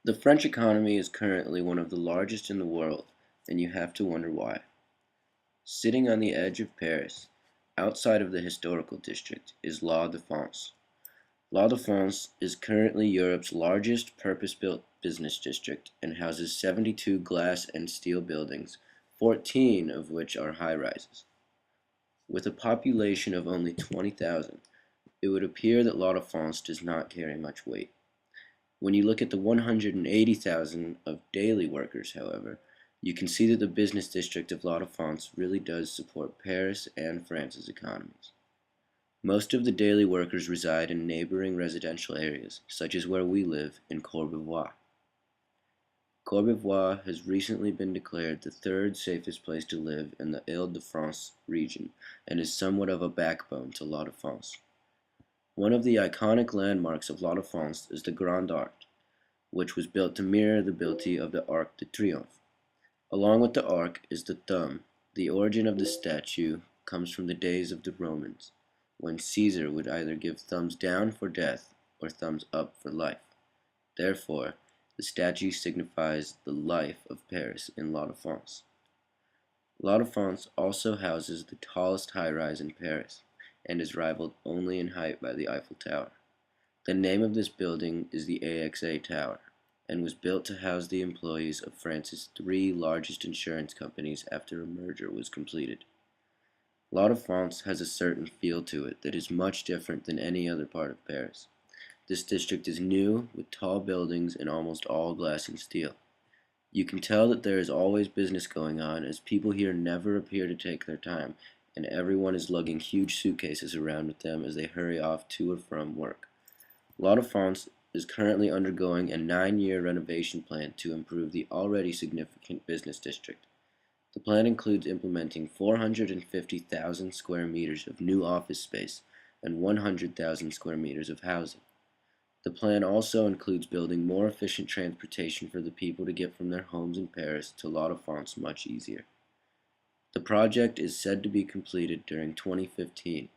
The French economy is currently one of the largest in the world, and you have to wonder why. Sitting on the edge of Paris, outside of the historical district, is La Défense. La Défense is currently Europe's largest purpose-built business district and houses 72 glass and steel buildings, 14 of which are high-rises. With a population of only 20,000, it would appear that La Défense does not carry much weight. When you look at the 180,000 of daily workers, however, you can see that the business district of La Défense really does support Paris and France's economies. Most of the daily workers reside in neighboring residential areas, such as where we live in Courbevoie. Courbevoie has recently been declared the third safest place to live in the Île-de-France region and is somewhat of a backbone to La Défense. One of the iconic landmarks of La Défense is the Grand Arc, which was built to mirror the beauty of the Arc de Triomphe. Along with the arc is the thumb. The origin of the statue comes from the days of the Romans, when Caesar would either give thumbs down for death or thumbs up for life. Therefore, the statue signifies the life of Paris in La Défense. La Défense also houses the tallest high-rise in Paris, and is rivaled only in height by the Eiffel Tower. The name of this building is the AXA Tower, and was built to house the employees of France's three largest insurance companies after a merger was completed. La Défense has a certain feel to it that is much different than any other part of Paris. This district is new, with tall buildings and almost all glass and steel. You can tell that there is always business going on, as people here never appear to take their time, and everyone is lugging huge suitcases around with them as they hurry off to or from work. La Défense is currently undergoing a 9-year renovation plan to improve the already significant business district. The plan includes implementing 450,000 square meters of new office space and 100,000 square meters of housing. The plan also includes building more efficient transportation for the people to get from their homes in Paris to La Défense much easier. The project is said to be completed during 2015,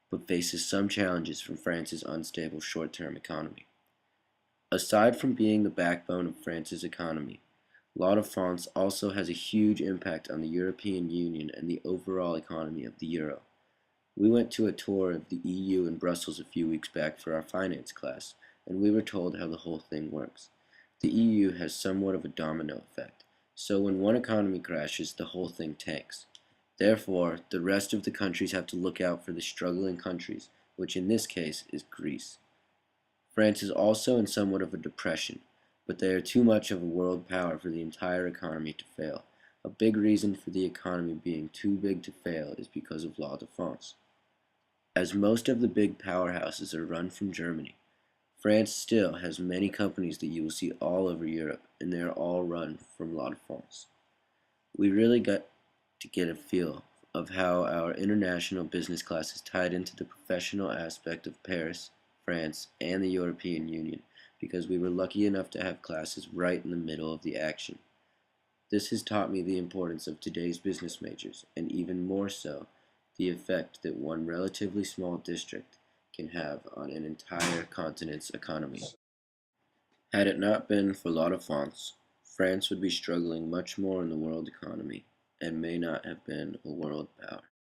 but faces some challenges from France's unstable short-term economy. Aside from being the backbone of France's economy, La Défense also has a huge impact on the European Union and the overall economy of the euro. We went to a tour of the EU in Brussels a few weeks back for our finance class, and we were told how the whole thing works. The EU has somewhat of a domino effect, so when one economy crashes, the whole thing tanks. Therefore, the rest of the countries have to look out for the struggling countries, which in this case is Greece. France is also in somewhat of a depression, but they are too much of a world power for the entire economy to fail. A big reason for the economy being too big to fail is because of La Défense. As most of the big powerhouses are run from Germany, France still has many companies that you will see all over Europe, and they are all run from La Défense. We really got to get a feel of how our international business class is tied into the professional aspect of Paris, France, and the European Union, because we were lucky enough to have classes right in the middle of the action. This has taught me the importance of today's business majors, and even more so, the effect that one relatively small district can have on an entire continent's economy. Had it not been for La Défense, France would be struggling much more in the world economy, and may not have been a world power.